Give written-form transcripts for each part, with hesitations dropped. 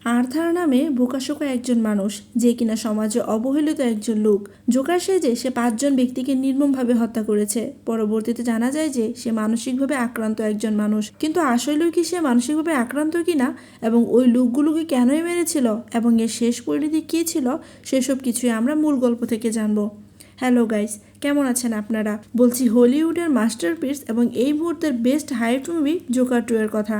Arthur নামে বোকাশোকা একজন মানুষ, যে কিনা সমাজে অবহেলিত একজন লোক। জোকার সেজে সে 5জন ব্যক্তিকে নির্মমভাবে হত্যা করেছে। পরবর্তীতে জানা যায় যে সে মানসিকভাবে আক্রান্ত একজন মানুষ, কিন্তু আসলেও কি সে মানসিকভাবে আক্রান্ত কিনা এবং ওই লোকগুলোকে কেনই মেরেছিল এবং এর শেষ পরিণতি কী ছিল, সেসব কিছুই আমরা মূল গল্প থেকে জানবো। হ্যালো গাইস, কেমন আছেন আপনারা? বলছি হলিউডের মাস্টারপিস এবং এই মুহূর্তের বেস্ট হাইট মুভি জোকার 2 এর কথা।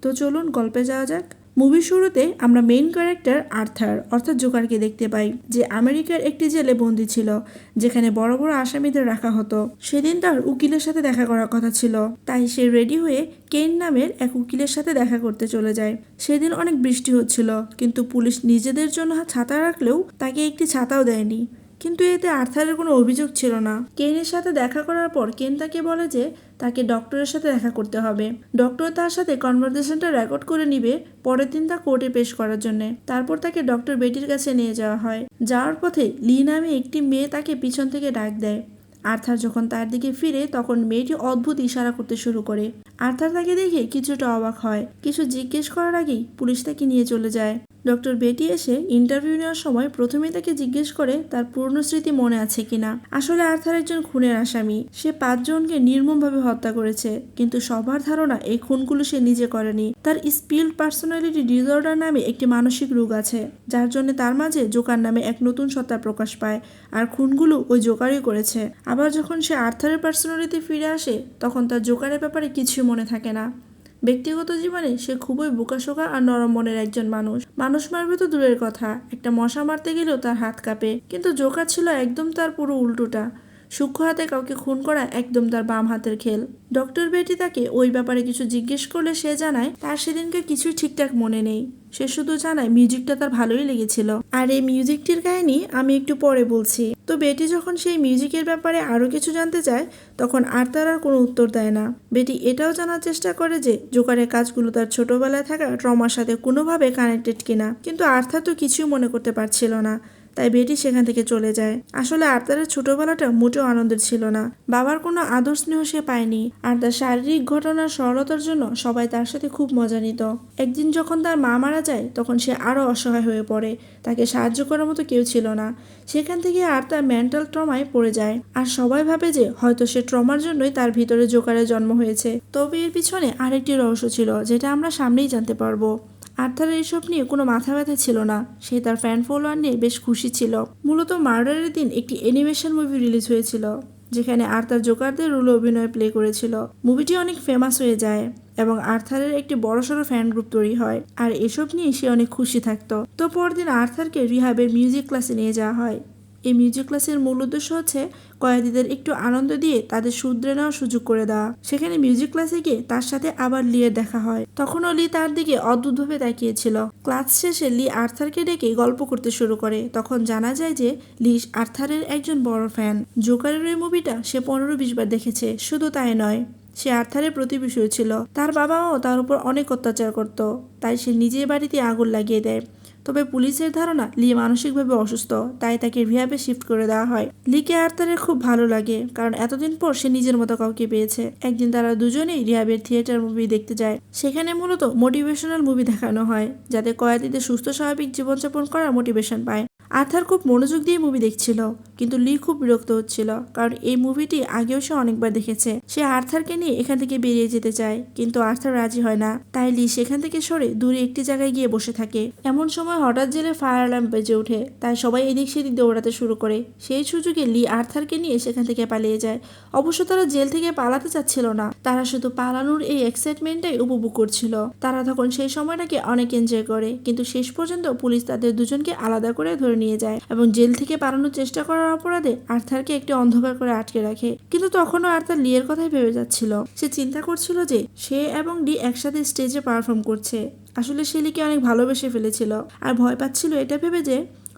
তো চলুন গল্পে যাওয়া যাক। মুভির শুরুতে আমরা মেইন ক্যারেক্টার আর্থার অর্থাৎ জোকারকে দেখতে পাই, যে আমেরিকার একটি জেলে বন্দী ছিল, যেখানে বড় বড় আসামিদের রাখা হতো। সেদিন তার উকিলের সাথে দেখা করার কথা ছিল, তাই সে রেডি হয়ে কেইন নামের এক উকিলের সাথে দেখা করতে চলে যায়। সেদিন অনেক বৃষ্টি হচ্ছিল, কিন্তু পুলিশ নিজেদের জন্য ছাতা রাখলেও তাকে একটি ছাতাও দেয়নি। কিন্তু এতে আর্থারের কোনো অভিযোগ ছিল না। কেনের সাথে দেখা করার পর কেন তাকে বলে যে তাকে ডক্টরের সাথে দেখা করতে হবে। ডক্টর তার সাথে কনভারসেশনটা রেকর্ড করে নিবে পরের দিন তা কোর্টে পেশ করার জন্য। তারপর তাকে ডক্টর বেটির কাছে নিয়ে যাওয়া হয়। যাওয়ার পথে লি নামে একটি মেয়ে তাকে পিছন থেকে ডাক দেয়। আর্থার যখন তার দিকে ফিরে তখন মেয়েটি অদ্ভুত ইশারা করতে শুরু করে। আর্থার তাকে দেখে কিছুটা অবাক হয়। কিছু জিজ্ঞেস করার আগেই পুলিশ তাকে নিয়ে চলে যায়। ডক্টর বেটি এসে ইন্টারভিউ নেওয়ার সময় প্রথমেই তাকে জিজ্ঞেস করে তার পুরনো স্মৃতি মনে আছে কিনা। আসলে আর্থার একজন খুনের আসামি। সে 5জনকে নির্মমভাবে হত্যা করেছে, কিন্তু সবার ধারণা এই খুনগুলো সে নিজে করেনি। তার স্পিল্ড পার্সোনালিটি ডিসঅর্ডার নামে একটি মানসিক রোগ আছে, যার জন্য তার মাঝে জোকার নামে এক নতুন সত্তা প্রকাশ পায়, আর খুনগুলো ওই জোকারই করেছে। আবার যখন সে আর্থারের পার্সোনালিটি ফিরে আসে তখন তার জোকারের ব্যাপারে কিছুই মনে থাকে না। ব্যক্তিগত জীবনে সে খুবই বোকাশোকা আর নরম মনের একজন মানুষ মারবে তো দূরের কথা, একটা মশা মারতে গেলেও তার হাত কাঁপে। কিন্তু জোকার ছিল একদম তার পুরো উল্টোটা। সূক্ষ্ম হাতে কাউকে খুন করা একদম তার বাম হাতের খেল। ডক্টর বেটি তাকে ওই ব্যাপারে কিছু জিজ্ঞেস করলে সে জানায় তার সেদিনকে কিছুই ঠিকঠাক মনে নেই। সে শুধু জানায় মিউজিকটা তার ভালোই লেগেছিল, আর এই মিউজিকটির কাহিনী আমি একটু পরে বলছি। তো বেটি যখন সেই মিউজিকের ব্যাপারে আরো কিছু জানতে চায় তখন আর্থার আর কোনো উত্তর দেয় না। বেটি এটাও জানার চেষ্টা করে যে জোকারের কাজগুলো তার ছোটবেলায় থাকা ট্রমার সাথে কোনোভাবে কানেক্টেড কিনা, কিন্তু আর্থার তো কিছুই মনে করতে পারছিল না। তাই বেটি সেখান থেকে চলে যায়। আসলে আর্থারের ছোটবেলাটা মোটেও আনন্দের ছিল না। বাবার কোনো আদর স্নেহ সে পায়নি, আর তার শারীরিক ঘটনার সরলতার জন্য সবাই তার সাথে খুব মজা নিত। একদিন যখন তার মা মারা যায় তখন সে আরো অসহায় হয়ে পড়ে। তাকে সাহায্য করার মতো কেউ ছিল না। সেখান থেকে আর্থার মেন্টাল ট্রমায় পড়ে যায়, আর সবাই ভাবে যে হয়তো সে ট্রমার জন্যই তার ভিতরে জোকারের জন্ম হয়েছে। তবে এর পিছনে আরেকটি রহস্য ছিল, যেটা আমরা সামনেই জানতে পারবো। আর্থারের এসব নিয়ে কোনো মাথা ব্যথা ছিল না। সে তার ফ্যান ফলোয়ার নিয়ে বেশ খুশি ছিল। মূলত মার্ডারের দিন একটি অ্যানিমেশন মুভি রিলিজ হয়েছিল, যেখানে আর্থার জোকারদের রোলে অভিনয় প্লে করেছিল। মুভিটি অনেক ফেমাস হয়ে যায় এবং আর্থারের একটি বড়সড় ফ্যান গ্রুপ তৈরি হয়, আর এসব নিয়ে সে অনেক খুশি থাকতো। তো পরদিন আর্থারকে রিহাবের মিউজিক ক্লাসে নিয়ে যাওয়া হয়। এই মিউজিক ক্লাসের মূল উদ্দেশ্য হচ্ছে কয়েদিদের একটু আনন্দ দিয়ে তাদের শুধরে নেওয়ার সুযোগ করে দেওয়া। সেখানে মিউজিক ক্লাসে গিয়ে তার সাথে আবার লিয়ের দেখা হয়। তখনও লি তার দিকে অদ্ভুতভাবে তাকিয়েছিল। ক্লাস শেষে লি আর্থারকে ডেকে গল্প করতে শুরু করে। তখন জানা যায় যে লি আর্থারের একজন বড় ফ্যান। জোকারের এই মুভিটা সে 15-20 বার দেখেছে। শুধু তাই নয়, সে আর্থারের প্রতি বিষয় ছিল। তার বাবা মাও তার উপর অনেক অত্যাচার করত, তাই সে নিজের বাড়িতে আগুন লাগিয়ে দেয়। তবে পুলিশের ধারণা লি মানসিকভাবে অসুস্থ, তাই তাকে রিহাবে শিফট করে দেওয়া হয়। লিকে আর্থারের খুব ভালো লাগে, কারণ এতদিন পর সে নিজের মতো কাউকে পেয়েছে। একদিন তারা দুজনেই রিহাবের থিয়েটার মুভি দেখতে যায়। সেখানে মূলত মোটিভেশনাল মুভি দেখানো হয়, যাতে কয়েদিদের সুস্থ স্বাভাবিক জীবনযাপন করার মোটিভেশন পায়। আর্থার খুব মনোযোগ দিয়ে মুভি দেখছিল, কিন্তু লি খুব বিরক্ত হচ্ছিল, কারণ এই মুভিটি আগেও সে অনেকবার দেখেছে। সে আর্থারকে নিয়ে এখান থেকে বেরিয়ে যেতে চায়, কিন্তু আর্থার রাজি হয় না। তাই লি সেখান থেকে সরে দূরে একটি জায়গায় গিয়ে বসে থাকে। এমন সময় হঠাৎ জেলে ফায়ার অ্যালার্ম বেজে ওঠে, তাই সবাই এদিক সেদিক দৌড়াতে শুরু করে। সেই সুযোগে লি আর্থারকে নিয়ে সেখান থেকে পালিয়ে যায়। অবশ্য তারা জেল থেকে পালাতে চাচ্ছিল না, তারা শুধু পালানোর এই এক্সাইটমেন্টটাই উপভোগ করছিল। তারা তখন সেই সময়টাকে অনেক এনজয় করে, কিন্তু শেষ পর্যন্ত পুলিশ তাদের দুজনকে আলাদা করে ধরে নিয়ে যায় এবং জেল থেকে পালানোর চেষ্টা করার অপরাধে আর্থারকে একটি অন্ধকার করে আটকে রাখে। কিন্তু তখনও আর্থার লিয়ের কথাই ভেবে যাচ্ছিল। সে চিন্তা করছিল যে সে এবং লি একসাথে স্টেজে পারফর্ম করছে। আসলে সে লিকে অনেক ভালোবেসে ফেলেছিল, আর ভয় পাচ্ছিল এটা ভেবে যে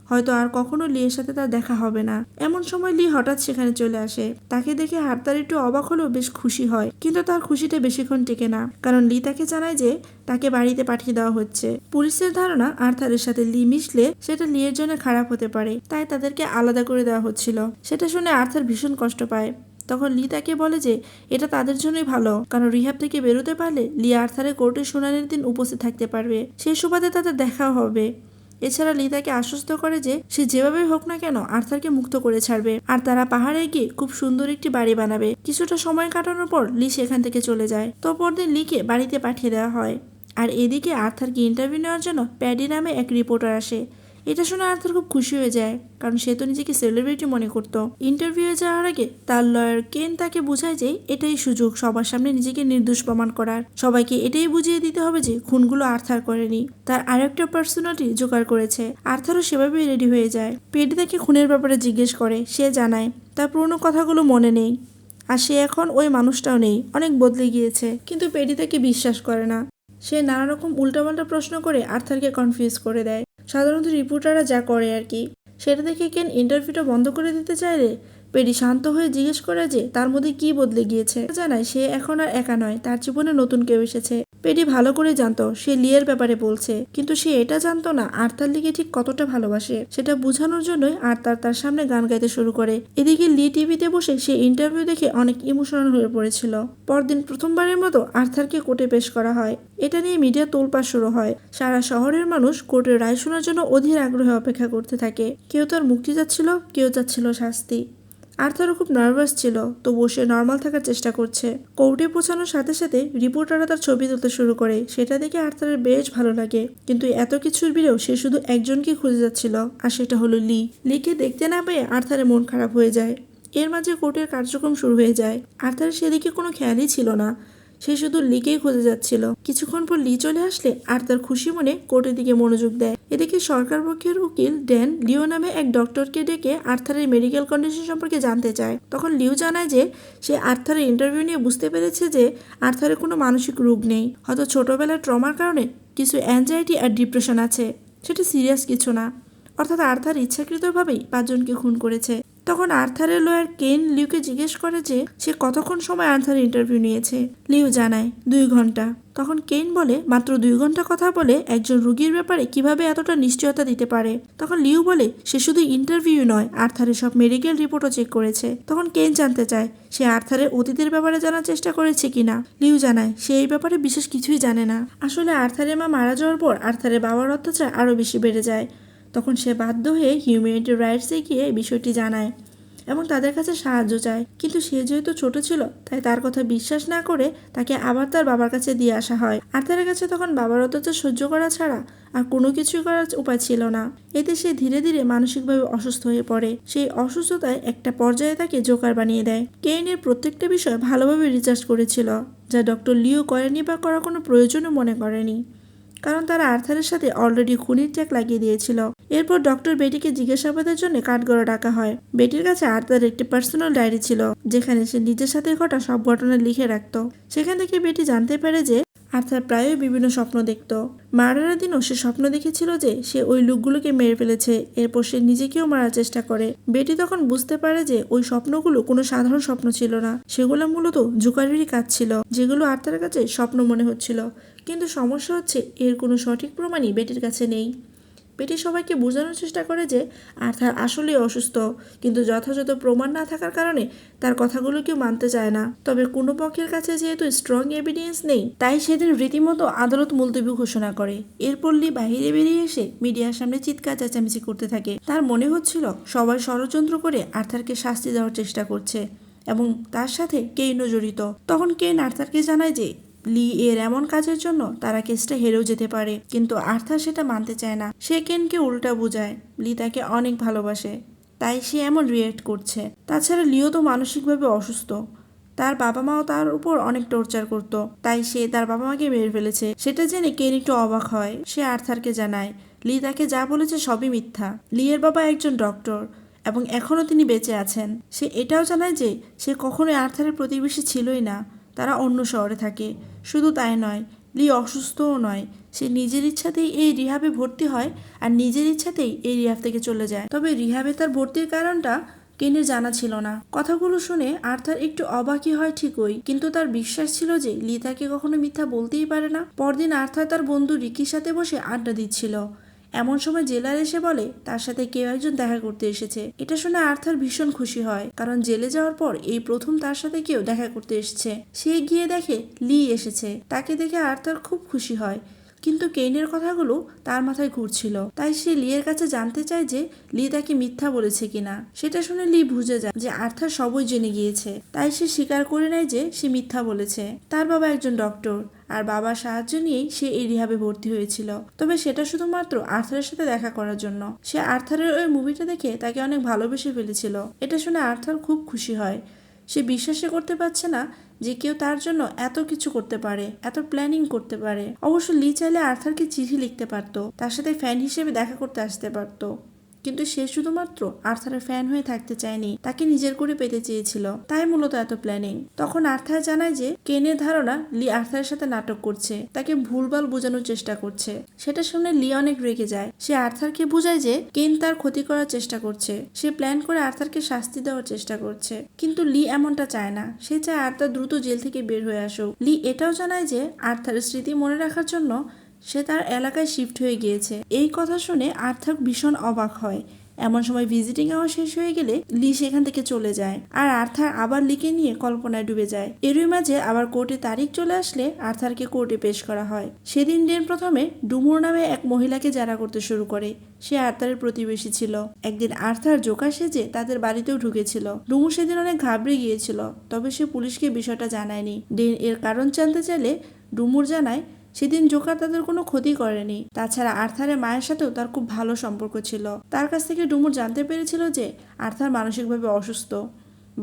হয়তো আর কখনো লিয়ের সাথে তার দেখা হবে না। এমন সময় লি হঠাৎ সেখানে চলে আসে। তাকে দেখে আর্থার একটু অবাক হলেও বেশ খুশি হয়, কিন্তু তার খুশিটা বেশিক্ষণ টেকে না, কারণ লি তাকে জানায় যে তাকে বাড়িতে পাঠিয়ে দেওয়া হচ্ছে। পুলিশের ধারণা আর্থারের সাথে লি মিশলে সেটা লিয়ের জন্য খারাপ হতে পারে, তাই তাদেরকে আলাদা করে দেওয়া হচ্ছিল। সেটা শুনে আর্থার ভীষণ কষ্ট পায়। তখন লি তাকে বলে যে এটা তাদের জন্যই ভালো, কারণ রিহ্যাব থেকে বেরোতে পারলে লি আর্থারের কোর্টের শুনানির দিন উপস্থিত থাকতে পারবে, সেই সুবাদে তাদের দেখাও হবে। এছাড়া লি তাকে আশ্বস্ত করে যে সে যেভাবেই হোক না কেন আর্থারকে মুক্ত করে ছাড়বে, আর তারা পাহাড়ে গিয়ে খুব সুন্দর একটি বাড়ি বানাবে। কিছুটা সময় কাটানোর পর লি সেখান থেকে চলে যায়। তো পরদিন লিকে বাড়িতে পাঠিয়ে দেওয়া হয়। আর এদিকে আর্থারকে ইন্টারভিউ নেওয়ার জন্য প্যাডি নামে এক রিপোর্টার আসে। এটা শুনে আর্থার খুব খুশি হয়ে যায়, কারণ সে তো নিজেকে সেলিব্রিটি মনে করত। ইন্টারভিউ যাওয়ার আগে তার লয়ার কেন তাকে বোঝায় যে এটাই সুযোগ সবার সামনে নিজেকে নির্দোষ প্রমাণ করার। সবাইকে এটাই বুঝিয়ে দিতে হবে যে খুনগুলো আর্থার করেনি, তার আরেকটা পার্সোনালিটি জোগাড় করেছে। আর্থারও সেভাবেই রেডি হয়ে যায়। পেডি তাকে খুনের ব্যাপারে জিজ্ঞেস করে, সে জানায় তার পুরনো কথাগুলো মনে নেই, আর সে এখন ওই মানুষটাও নেই, অনেক বদলে গিয়েছে। কিন্তু পেডি তাকে বিশ্বাস করে না। সে নানা রকম উল্টাপাল্টা প্রশ্ন করে আর্থারকে কনফিউজ করে দেয়। সাধারণত রিপোর্টাররা যা করে আর কি। সেটা দেখে কেন ইন্টারভিউটা বন্ধ করে দিতে চাইলে পেডি শান্ত হয়ে জিজ্ঞেস করে যে তার মধ্যে কি বদলে গিয়েছে। জানায় সে এখন আর একা নয়, তার জীবনে নতুন কেউ এসেছে। পেডি ভালো করে জানতো সে লিয়ের ব্যাপারে বলছে, কিন্তু সে এটা জানতো না আর্থার লিকে ঠিক কতটা ভালোবাসে। সেটা বোঝানোর জন্যই আর্থার তার সামনে গান গাইতে শুরু করে। এদিকে লি টিভিতে বসে সে ইন্টারভিউ দেখে অনেক ইমোশনাল হয়ে পড়েছিল। পরদিন প্রথমবারের মতো আর্থারকে কোর্টে পেশ করা হয়। এটা নিয়ে মিডিয়া তোলপাড় শুরু হয়। সারা শহরের মানুষ কোর্টের রায় শোনার জন্য অধীর আগ্রহে অপেক্ষা করতে থাকে। কেউ তার মুক্তি চাচ্ছিল, কেউ চাচ্ছিল শাস্তি। আর্থারও খুব নার্ভাস ছিল, তবুও সে নর্মাল থাকার চেষ্টা করছে। কোর্টে পৌঁছানোর সাথে সাথে রিপোর্টাররা তার ছবি তুলতে শুরু করে। সেটা দেখে আর্থারের বেশ ভালো লাগে, কিন্তু এত কিছুর ভিড়েও সে শুধু একজনকে খুঁজে যাচ্ছিল, আর সেটা হলো লি। লিকে দেখতে না পেয়ে আর্থারের মন খারাপ হয়ে যায়। এর মাঝে কোর্টের কার্যক্রম শুরু হয়ে যায়। আর্থারের সেদিকে কোনো খেয়ালই ছিল না, সে শুধু লিকেই খুঁজে যাচ্ছিল। কিছুক্ষণ পর লি চলে আসলে আর্থার খুশি মনে কোর্টের দিকে মনোযোগ দেয়। এদিকে সরকার পক্ষের উকিল ড্যান লিও নামে এক ডক্টরকে ডেকে আর্থারের মেডিকেল কন্ডিশন সম্পর্কে জানতে চায়। তখন লিও জানায় যে সে আর্থারের ইন্টারভিউ নিয়ে বুঝতে পেরেছে যে আর্থারের কোনো মানসিক রোগ নেই, হয়তো ছোটবেলার ট্রমার কারণে কিছু অ্যাংজাইটি আর ডিপ্রেশন আছে, সেটা সিরিয়াস কিছু না। অর্থাৎ আর্থার ইচ্ছাকৃতভাবেই 5 জনকে খুন করেছে। তখন আর্থারের লয়ার কেন লিউকে জিজ্ঞেস করে যে সে কতক্ষণ সময় আর্থার ইন্টারভিউ নিয়েছে। লিউ জানায় 2 ঘন্টা। তখন কেন বলে মাত্র 2 ঘন্টা কথা বলে একজন রোগীর ব্যাপারে কিভাবে এতটা নিশ্চয়তা দিতে পারে। তখন লিউ বলে সে শুধু ইন্টারভিউ নয়, আর্থারের সব মেডিকেল রিপোর্টও চেক করেছে। তখন কেন জানতে চায় সে আর্থারের অতীতের ব্যাপারে জানার চেষ্টা করেছে কিনা। লিউ জানায় সে এই ব্যাপারে বিশেষ কিছুই জানে না। আসলে আর্থারের মা মারা যাওয়ার পর আর্থারের বাবার অত্যাচার আরও বেশি বেড়ে যায়। তখন সে বাধ্য হয়ে হিউম্যানিটি রাইটসে গিয়ে বিষয়টি জানায় এবং তাদের কাছে সাহায্য চায়। কিন্তু সে যেহেতু ছোট ছিল, তাই তার কথা বিশ্বাস না করে তাকে আবার তার বাবার কাছে দিয়ে আসা হয়। আর্থারের কাছে তখন বাবার অত্যাচার সহ্য করা ছাড়া আর কোনো কিছুই করার উপায় ছিল না। এতে সে ধীরে ধীরে মানসিকভাবে অসুস্থ হয়ে পড়ে। সেই অসুস্থতায় একটা পর্যায়ে তাকে জোকার বানিয়ে দেয়। কেইনের প্রত্যেকটা বিষয় ভালোভাবে রিসার্চ করেছিল, যা ডক্টর লিও করেনি বা করার কোনো প্রয়োজনও মনে করেনি, কারণ তারা আর্থারের সাথে অলরেডি খুনির ট্যাগ লাগিয়ে দিয়েছিল। এরপর ডক্টর বেটিকে জিজ্ঞাসাবাদের জন্য কাঠগড়া ডাকা হয়। বেটির কাছে আর্থারের একটি পার্সোনাল ডায়েরি ছিল, যেখানে সে নিজের সাথে ঘটা সব ঘটনা লিখে রাখত। সেখান থেকে বেটি জানতে পারে যে আর্থার প্রায়ই বিভিন্ন স্বপ্ন দেখত। মার্ডারের দিনও সে স্বপ্ন দেখেছিল যে সে ওই লোকগুলোকে মেরে ফেলেছে। এরপর সে নিজেকেও মারার চেষ্টা করে। বেটি তখন বুঝতে পারে যে ওই স্বপ্নগুলো কোনো সাধারণ স্বপ্ন ছিল না, সেগুলো মূলত জোকারেরই কাজ ছিল, যেগুলো আর্থারের কাছে স্বপ্ন মনে হচ্ছিল। কিন্তু সমস্যা হচ্ছে এর কোনো সঠিক প্রমাণই বেটির কাছে নেই। বেটি সবাইকে বোঝানোর চেষ্টা করে যে আর্থার আসলেই অসুস্থ, কিন্তু যথাযথ প্রমাণ না থাকার কারণে তার কথাগুলো কেউ মানতে চায় না। তবে কোনো পক্ষের কাছে যেহেতু স্ট্রং এভিডেন্স নেই, তাই সেদিন রীতিমতো আদালত মুলতবি ঘোষণা করে। এরপর লি বাইরে বেরিয়ে এসে মিডিয়ার সামনে চিৎকার চেঁচামেচি করতে থাকে। তার মনে হচ্ছিল সবাই ষড়যন্ত্র করে আর্থারকে শাস্তি দেওয়ার চেষ্টা করছে এবং তার সাথে কেইনও জড়িত। তখন কেইন আর্থারকে জানায় যে লি এর এমন কাজের জন্য তারা কেসটা হেরেও যেতে পারে, কিন্তু আর্থার সেটা মানতে চায় না। সে কেনকে উল্টা বুঝায় লি তাকে অনেক ভালোবাসে, তাই সে এমন রিয়েক্ট করছে। তাছাড়া লিও তো মানসিকভাবে অসুস্থ, তার বাবা মাও তার উপর অনেক টর্চার করত, তাই সে তার বাবা মাকে মেরে ফেলেছে। সেটা জেনে কেন একটু অবাক হয়। সে আর্থারকে জানায় লি তাকে যা বলেছে সবই মিথ্যা। লি এর বাবা একজন ডক্টর এবং এখনও তিনি বেঁচে আছেন। সে এটাও জানায় যে সে কখনোই আর্থারের প্রতিবেশী ছিলই না, তারা অন্য শহরে থাকে। শুধু তাই নয়, লি অসুস্থও নয়, সে নিজের ইচ্ছাতেই এই রিহাবে ভর্তি হয় আর নিজের ইচ্ছাতেই এই রিহাব থেকে চলে যায়। তবে রিহাবে তার ভর্তির কারণটা কেনের জানা ছিল না। কথাগুলো শুনে আর্থার একটু অবাকই হয় ঠিকই, কিন্তু তার বিশ্বাস ছিল যে লি তাকে কখনো মিথ্যা বলতেই পারে না। পরদিন আর্থার তার বন্ধু রিকির সাথে বসে আড্ডা দিচ্ছিল। এমন সময় জেলার এসে বলে তার সাথে কেউ একজন দেখা করতে এসেছে। এটা শুনে আর্থার ভীষণ খুশি হয়, কারণ জেলে যাওয়ার পর এই প্রথম তার সাথে কেউ দেখা করতে এসেছে। সে গিয়ে দেখে লি এসেছে। তাকে দেখে আর্থার খুব খুশি হয়, কিন্তু কেইনের কথাগুলো তার মাথায় ঘুরছিল। তাই সে লিয়ের কাছে জানতে চায় যে লি তাকে মিথ্যা বলেছে কিনা। সেটা শুনে লি বুঝে যায় যে আর্থার সবই জেনে গিয়েছে। তাই সে স্বীকার করে নেয় যে সে মিথ্যা বলেছে। তার বাবা একজন ডক্টর, আর বাবার সাহায্য নিয়েই সে এই রিহাবে ভর্তি হয়েছিল। তবে সেটা শুধুমাত্র আর্থারের সাথে দেখা করার জন্য। সে আর্থারের ওই মুভিটা দেখে তাকে অনেক ভালোবেসে ফেলেছিল। এটা শুনে আর্থার খুব খুশি হয়। সে বিশ্বাসই করতে পারছে না যে কেউ তার জন্য এত কিছু করতে পারে, এত প্ল্যানিং করতে পারে। অবশ্য লি চাইলে আর্থারকে চিঠি লিখতে পারতো, তার সাথে ফ্যান হিসেবে দেখা করতে আসতে পারতো, কিন্তু সে শুধুমাত্র আর্থারের ফ্যান হয়ে থাকতে চায়নি, তাকে নিজের করে পেতে চেয়েছিল। তাই মূলত এত প্ল্যানিং। তখন আর্থার জানায় যে কেনের ধারণা লি আর্থারের সাথে নাটক করছে, তাকে ভুলভাল বোঝানোর চেষ্টা করছে। সেটা শুনে লি অনেক রেগে যায়। সে আর্থারকে বোঝায় যে কেন তার ক্ষতি করার চেষ্টা করছে। সে প্ল্যান করে আর্থারকে শাস্তি দেওয়ার চেষ্টা করছে, কিন্তু লি এমনটা চায় না। সে চায় আর্থার দ্রুত জেল থেকে বের হয়ে আসুক। লি এটাও জানায় যে আর্থারের স্মৃতি মনে রাখার জন্য সে তার এলাকায় শিফট হয়ে গিয়েছে। এই কথা শুনে আর্থার ভীষণ অবাক হয়। এমন সময় ভিজিটিং আওয়ার শেষ হয়ে গেলে লি সেখান থেকে চলে যায়, আর আর্থার আবার লিকে নিয়ে কল্পনায় ডুবে যায়। এরই মাঝে আবার কোর্টে তারিখ চলে আসলে আর্থারকে কোর্টে পেশ করা হয়। সেদিন ডেন প্রথমে ডুমুর নামে এক মহিলাকে জেরা করতে শুরু করে। সে আর্থারের প্রতিবেশী ছিল। একদিন আর্থার জোকার সেজে তাদের বাড়িতেও ঢুকেছিল। ডুমু সেদিন অনেক ঘাবড়ে গিয়েছিল, তবে সে পুলিশকে বিষয়টা জানায়নি। ডেন এর কারণ জানতে চাইলে ডুমুর জানায় সেদিন জোকার তাদের কোনো ক্ষতি করেনি। তাছাড়া আর্থারের মায়ের সাথেও তার খুব ভালো সম্পর্ক ছিল। তার কাছ থেকে ডুমুর জানতে পেরেছিল যে আর্থার মানসিকভাবে অসুস্থ।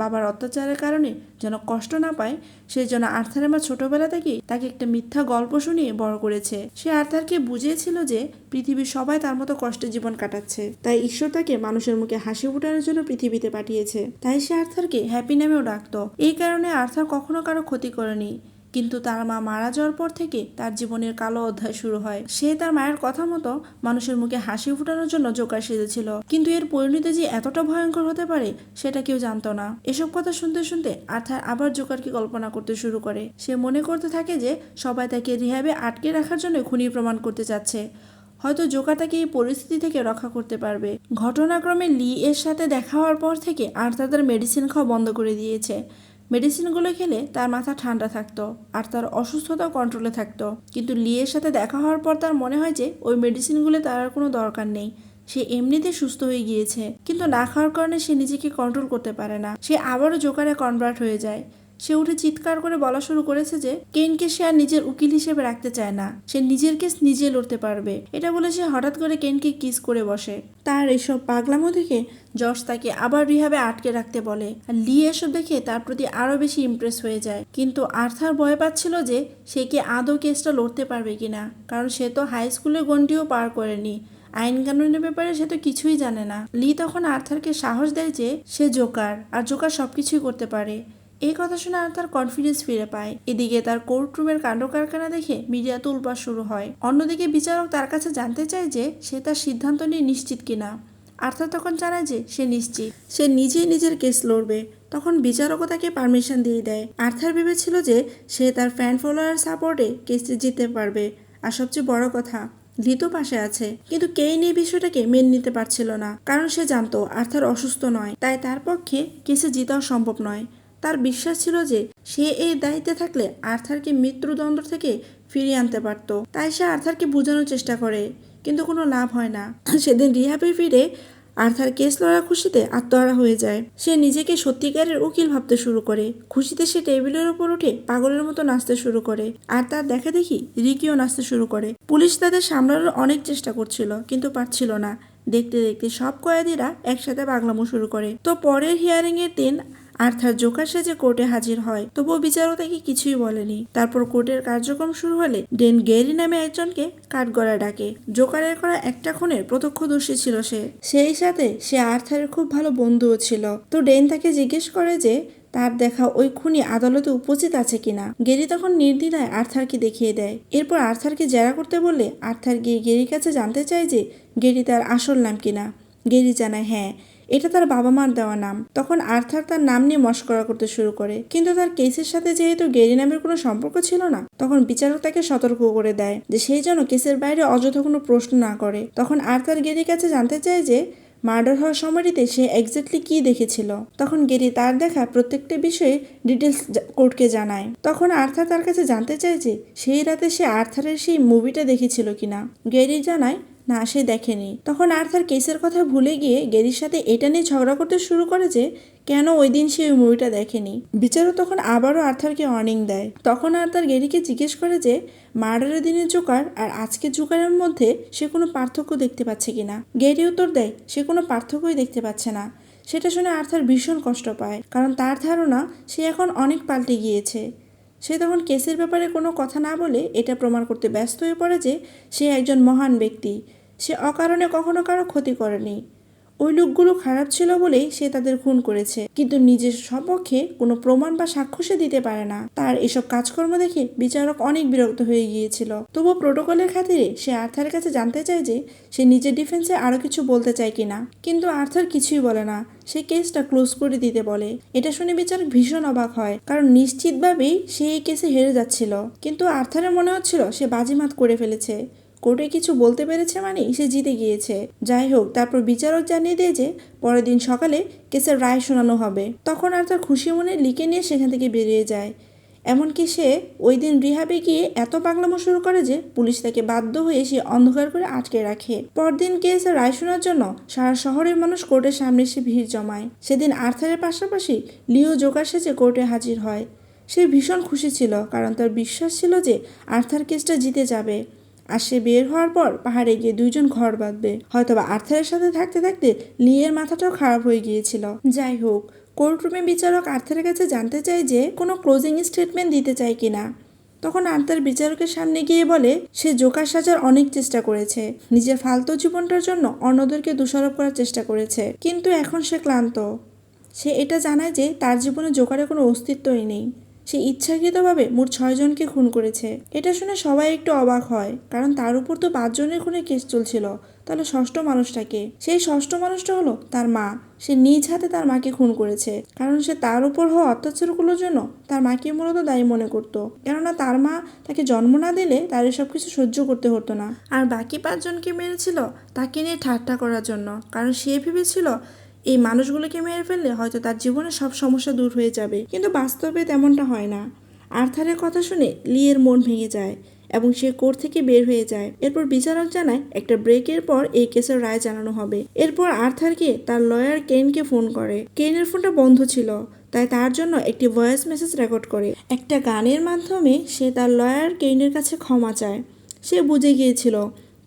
বাবার অত্যাচারের কারণে যেন কষ্ট না পায়, সেই জন্য আর্থারের মা ছোটবেলা থেকেই তাকে একটা মিথ্যা গল্প শুনিয়ে বড় করেছে। সে আর্থারকে বুঝিয়েছিল যে পৃথিবীর সবাই তার মতো কষ্টে জীবন কাটাচ্ছে, তাই ঈশ্বর তাকে মানুষের মুখে হাসি ফোটানোর জন্য পৃথিবীতে পাঠিয়েছে। তাই সে আর্থারকে হ্যাপি নামেও ডাকতো। এই কারণে আর্থার কখনো কারো ক্ষতি করেনি। কিন্তু তার মা মারা যাওয়ার পর থেকে তার জীবনের কালো অধ্যায় শুরু হয়। সে তার মায়ের কথা মতো মানুষের মুখে হাসি ফুটানোর জন্য জোকার সেজেছিল, কিন্তু এর পরিণতি যে এতটা ভয়ঙ্কর হতে পারে সেটা কেউ জানতো না। এসব কথা শুনতে শুনতে আর্থার আবার জোকারকে কল্পনা করতে শুরু করে। সে মনে করতে থাকে যে সবাই তাকে রিহ্যাবে আটকে রাখার জন্য খুনি প্রমাণ করতে চাচ্ছে। হয়তো জোকার তাকে এই পরিস্থিতি থেকে রক্ষা করতে পারবে। ঘটনাক্রমে লি এর সাথে দেখা হওয়ার পর থেকে আর্থার তার মেডিসিন খাওয়া বন্ধ করে দিয়েছে। মেডিসিনগুলো খেলে তার মাথা ঠান্ডা থাকতো, আর তার অসুস্থতাও কন্ট্রোলে থাকতো। কিন্তু লিয়ের সাথে দেখা হওয়ার পর তার মনে হয় যে ওই মেডিসিনগুলো তার আর কোনো দরকার নেই। সে এমনিতে সুস্থ হয়ে গিয়েছে, কিন্তু না খাওয়ার কারণে সে নিজেকে কন্ট্রোল করতে পারে না। সে আবারও জোকারে কনভার্ট হয়ে যায়। সে উঠে চিৎকার করে বলা শুরু করেছে যে কেনকে সে আর নিজের উকিল হিসেবে রাখতে চায় না। সে নিজের কেস নিজে লড়তে পারবে। এটা বলে সে হঠাৎ করে কেনকে কিস করে বসে। তার এসব পাগলামো দেখে জর্জ তাকে আবার রিহাবে আটকে রাখতে বলে, আর লি এসব দেখে তার প্রতি আরো বেশি ইমপ্রেস হয়ে যায়। কিন্তু আর্থার ভয় পাচ্ছিল যে সে কি আদৌ কেসটা লড়তে পারবে কিনা, কারণ সে তো হাই স্কুলের গণ্ডিও পার করেনি। আইন কানুনের ব্যাপারে সে তো কিছুই জানে না। লি তখন আর্থারকে সাহস দেয় যে সে জোকার, আর জোকার সবকিছুই করতে পারে। এই কথা শুনে আর্থার কনফিডেন্স ফিরে পায়। এদিকে তার কোর্টরুমের কাণ্ড কারখানা দেখে মিডিয়া তোলপাড় শুরু হয়। অন্যদিকে বিচারক তার কাছে জানতে চায় যে সে তার সিদ্ধান্ত নিয়ে নিশ্চিত কিনা। আর্থার তখন জানায় যে সে নিশ্চিত, সে নিজেই নিজের কেস লড়বে। তখন বিচারকও তাকে পারমিশন দিয়ে দেয়। আর্থার ভেবেছিল যে সে তার ফ্যান ফলোয়ার সাপোর্টে কেসটি জিততে পারবে, আর সবচেয়ে বড় কথা লিতো পাশে আছে। কিন্তু কেইন এই বিষয়টাকে মেনে নিতে পারছিল না, কারণ সে জানতো আর্থার অসুস্থ নয়, তাই তার পক্ষে কেসে জিতাও সম্ভব নয়। তার বিশ্বাস ছিল যে সে এই দায়িত্বে থাকলে আর্থারকে মৃত্যুদণ্ড থেকে ফিরিয়ে আনতে পারত। তাই সে আর্থারকে বোঝানোর চেষ্টা করে, কিন্তু কোনো লাভ হয় না। সেদিন রিহাবে ফিরে আর্থার কেস লড়ার খুশিতে আত্মহারা হয়ে যায়। সে নিজেকে সত্যিকারের উকিল ভাবতে শুরু করে। খুশিতে সে টেবিলের উপর উঠে পাগলের মতো নাচতে শুরু করে, আর তার দেখা দেখি রিকিও নাচতে শুরু করে। পুলিশ তাদের সামলানোর অনেক চেষ্টা করছিল, কিন্তু পারছিল না। দেখতে দেখতে সব কয়েদিরা একসাথে পাগলামো শুরু করে। তো পরের হিয়ারিং এর দিন আর্থার জোকার সেজে কোর্টে হাজির হয়, তবুও বিচারক তাকে কিছুই বলেনি। তারপর কোর্টের কার্যক্রম শুরু হলে ডেন গ্যারি নামে একজনকে কাঠগড়ায় ডাকে। জোকারের করা একটা খুনের প্রত্যক্ষদর্শী ছিল সে। সেই সাথে সে আর্থারের খুব ভালো বন্ধুও ছিল। তো ডেন তাকে জিজ্ঞেস করে যে তার দেখা ওই খুনি আদালতে উপস্থিত আছে কিনা। গেরি তখন নির্দ্বিধায় আর্থারকে দেখিয়ে দেয়। এরপর আর্থারকে জেরা করতে বললে আর্থার গিয়ে গেরির কাছে জানতে চায় যে গেরি তার আসল নাম কিনা। গেরি জানায় হ্যাঁ, এটা তার বাবা মার দেওয়া নাম। তখন আর্থার তার নাম নিয়ে মশকরা করতে শুরু করে, কিন্তু তার কেসের সাথে যেহেতু গেরি নামের কোনো সম্পর্ক ছিল না, তখন বিচারক তাকে সতর্ক করে দেয় যে সেই যেন কেসের বাইরে অযথা কোনো প্রশ্ন না করে। তখন আর্থার গেরির কাছে জানতে চায় যে মার্ডার হওয়ার সময়টিতে সে এক্স্যাক্টলি কি দেখেছিল। তখন গেরি তার দেখা প্রত্যেকটা বিষয়ে ডিটেলস কোর্টকে জানায়। তখন আর্থার তার কাছে জানতে চায় যে সেই রাতে সে আর্থারের সেই মুভিটা দেখেছিল কিনা। গেরি জানায় না, সে দেখেনি। তখন আর্থার কেসের কথা ভুলে গিয়ে গেরির সাথে এটা নিয়ে ঝগড়া করতে শুরু করে যে কেন ওই দিন সে ওই মুভিটা দেখেনি। বিচারক তখন আবারও আর্থারকে ওয়ার্নিং দেয়। তখন আর্থার গেরিকে জিজ্ঞেস করে যে মার্ডারের দিনের জোকার আর আজকের জোকারের মধ্যে সে কোনো পার্থক্য দেখতে পাচ্ছে কিনা। গেরি উত্তর দেয় সে কোনো পার্থক্যই দেখতে পাচ্ছে না। সেটা শুনে আর্থার ভীষণ কষ্ট পায়, কারণ তার ধারণা সে এখন অনেক পাল্টে গিয়েছে। সে তখন কেসের ব্যাপারে কোনো কথা না বলে এটা প্রমাণ করতে ব্যস্ত হয়ে পড়ে যে সে একজন মহান ব্যক্তি। সে অকারণে কখনো কারো ক্ষতি করেনি। ওই লোকগুলো খারাপ ছিল বলেই সে তাদের খুন করেছে, কিন্তু নিজের সপক্ষে কোনো প্রমাণ বা সাক্ষ্য সে দিতে পারে না। তার এসব কাজকর্ম দেখে বিচারক অনেক বিরক্ত হয়ে গিয়েছিল। তবুও প্রোটোকলের খাতিরে সে আর্থারের কাছে জানতে চায় যে সে নিজের ডিফেন্সে আরো কিছু বলতে চায় কিনা, কিন্তু আর্থার কিছুই বলে না। সে কেসটা ক্লোজ করে দিতে বলে। এটা শুনে বিচারক ভীষণ অবাক হয়, কারণ নিশ্চিতভাবেই সে এই কেসে হেরে যাচ্ছিল। কিন্তু আর্থারের মনে হচ্ছিল সে বাজিমাত করে ফেলেছে। কোর্টে কিছু বলতে পেরেছে মানেই সে জিতে গিয়েছে। যাই হোক, তারপর বিচারক জানিয়ে দেয় যে পরের দিন সকালে কেসের রায় শোনানো হবে। তখন আর্থার খুশি মনে লিখে নিয়ে সেখান থেকে বেরিয়ে যায়। এমনকি সে ওই দিন রিহাবে গিয়ে এত পাগলামো শুরু করে যে পুলিশ তাকে বাধ্য হয়ে সে অন্ধকার করে আটকে রাখে। পরদিন কেসের রায় শোনার জন্য সারা শহরের মানুষ কোর্টের সামনে এসে ভিড় জমায়। সেদিন আর্থারের পাশাপাশি লিও জোকার সেজে কোর্টে হাজির হয়। সে ভীষণ খুশি ছিল, কারণ তার বিশ্বাস ছিল যে আর্থার কেসটা জিতে যাবে। আর সে বের হওয়ার পর পাহাড়ে গিয়ে দুইজন ঘর বাঁধবে। হয়তোবা আর্থারের সাথে থাকতে থাকতে লিয়ের মাথাটাও খারাপ হয়ে গিয়েছিল। যাই হোক, কোর্টরুমে বিচারক আর্থারের কাছে জানতে চায় যে কোনো ক্লোজিং স্টেটমেন্ট দিতে চায় কিনা। তখন আর্থার বিচারকের সামনে গিয়ে বলে সে জোকার সাজার অনেক চেষ্টা করেছে, নিজের ফালতু জীবনটার জন্য অন্যদেরকে দোষারোপ করার চেষ্টা করেছে, কিন্তু এখন সে ক্লান্ত। সে এটা জানায় যে তার জীবনে জোকারের কোনো অস্তিত্বই নেই। সে ইচ্ছাকৃতভাবে মোট 6 জনকে খুন করেছে। এটা শুনে সবাই একটু অবাক হয়, কারণ তার উপর তো 5 জনের খুনের কেস চলছিল। তাহলে ষষ্ঠ মানুষটাকে? সেই ষষ্ঠ মানুষটা হলো তার মা। সে নিজ হাতে তার মাকে খুন করেছে, কারণ সে তার উপর হওয়া অত্যাচারগুলোর জন্য তার মাকে মূলত দায়ী মনে করত। কেননা তার মা তাকে জন্ম না দিলে তার এসব কিছু সহ্য করতে হতো না। আর বাকি 5 জনকে মেরেছিল তাকে নিয়ে ঠাট্টা করার জন্য, কারণ সে ভেবেছিল এই মানুষগুলোকে মেরে ফেললে হয়তো তার জীবনে সব সমস্যা দূর হয়ে যাবে। কিন্তু বাস্তবে তেমনটা হয় না। আর্থারের কথা শুনে লিয়ের মন ভেঙে যায় এবং সে কোর্ট থেকে বের হয়ে যায়। এরপর বিচারক জানায় একটা ব্রেকের পর এই কেসের রায় জানানো হবে। এরপর আর্থারকে তার লয়ার কেইনকে ফোন করে। কেইনের ফোনটা বন্ধ ছিল, তাই তার জন্য একটি ভয়েস মেসেজ রেকর্ড করে। একটা গানের মাধ্যমে সে তার লয়ার কেইনের কাছে ক্ষমা চায়। সে বুঝে গিয়েছিল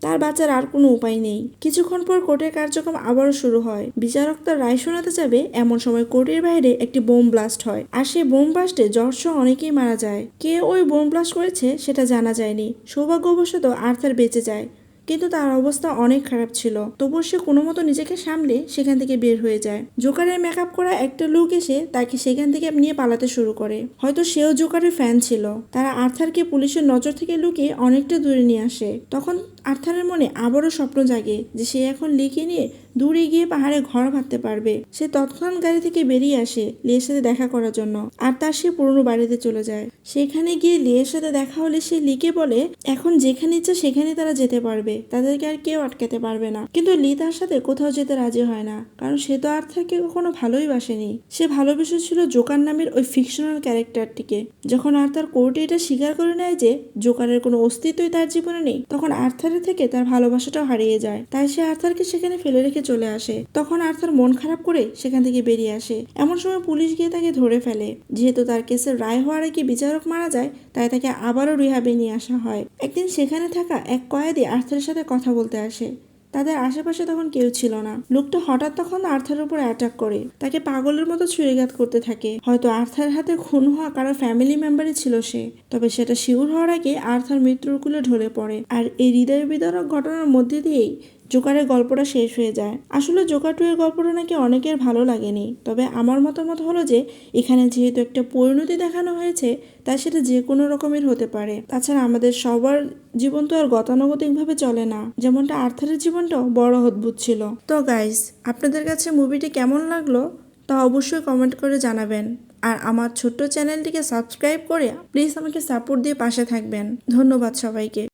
তার বাঁচার আর কোনো উপায় নেই। কিছুক্ষণ পর কোর্টের কার্যক্রম আবারও শুরু হয়। বিচারক তার রায় শোনাতে যাবে, এমন সময় কোর্টের বাইরে একটি বোম ব্লাস্ট হয়। আর সেই বোম ব্লাস্টে জর্জসহ অনেকেই মারা যায়। কে ওই বোম ব্লাস্ট করেছে সেটা জানা যায়নি। সৌভাগ্যবশত আর্থার বেঁচে যায়, কিন্তু তার অবস্থা অনেক খারাপ ছিল। তবুও সে কোনো মতো নিজেকে সামলে সেখান থেকে বের হয়ে যায়। জোকারের মেকআপ করা একটা লোক এসে তাকে সেখান থেকে নিয়ে পালাতে শুরু করে। হয়তো সেও জোকারের ফ্যান ছিল। তারা আর্থারকে পুলিশের নজর থেকে লুকিয়ে অনেকটা দূরে নিয়ে আসে। তখন আর্থারের মনে আবারও স্বপ্ন জাগে যে সে এখন লিকে নিয়ে দূরে গিয়ে পাহাড়ে ঘর বাঁধতে পারবে। সে তৎক্ষণাৎ গাড়ি থেকে বেরিয়ে আসে লিয়ের সাথে দেখা করার জন্য, আর তার সে পুরনো বাড়িতে চলে যায়। সেখানে গিয়ে লিয়ের সাথে দেখা হলে সে লিকে বলে এখন যেখানে ইচ্ছা সেখানে তারা যেতে পারবে, তাদেরকে আর কেউ আটকাতে পারবে না। কিন্তু লি তার সাথে কোথাও যেতে রাজি হয় না, কারণ সে তো আর্থারকে কখনো ভালোই বাসেনি। সে ভালোবেসেছিল জোকার নামের ওই ফিকশনাল ক্যারেক্টারটিকে। যখন আর্থার কোর্টে এটা স্বীকার করে নেয় যে জোকারের কোনো অস্তিত্বই তার জীবনে নেই, তখন আর্থারের থেকে তার ভালোবাসাটাও হারিয়ে যায়। তাই সে আর্থারকে সেখানে ফেলে রেখে চলে আসে। তখন আর্থার মন খারাপ করে সেখান থেকে বেরিয়ে আসে। এমন সময় পুলিশ গিয়ে তাকে ধরে ফেলে। যেহেতু তার কেসের রায় হওয়ার আগে বিচারক মারা যায়, তাই তাকে আবারও রিহাবে নিয়ে আসা হয়। একদিন সেখানে থাকা এক কয়েদি আর্থারের সাথে কথা বলতে আসে। তাদের আশেপাশে তখন কেউ ছিল না। লোকটা হঠাৎ তখন আর্থারের উপর অ্যাটাক করে, তাকে পাগলের মতো ছুরিঘাত করতে থাকে। হয়তো আর্থার হাতে খুন হওয়া কারো ফ্যামিলি মেম্বারই ছিল সে। তবে সেটা শিওর হওয়ার আগে আর্থার মৃত্যুর কুলে ঢলে পড়ে। আর এই হৃদয় বিদারক ঘটনার মধ্যে দিয়েই জোকারের গল্পটা শেষ হয়ে যায়। আসলে জোকার 2 এর গল্পটা নাকি অনেকের ভালো লাগেনি, তবে আমার মতামত হলো যে এখানে যেহেতু একটা পরিণতি দেখানো হয়েছে তাই সেটা যে কোনো রকমের হতে পারে। তাছাড়া আমাদের সবার জীবন তো আর গতানুগতিকভাবে চলে না, যেমনটা আর্থারের জীবনটাও বড় অদ্ভুত ছিল। তো গাইস, আপনাদের কাছে মুভিটি কেমন লাগলো তা অবশ্যই কমেন্ট করে জানাবেন। আর আমার ছোট্ট চ্যানেলটিকে সাবস্ক্রাইব করে প্লিজ আমাকে সাপোর্ট দিয়ে পাশে থাকবেন। ধন্যবাদ সবাইকে।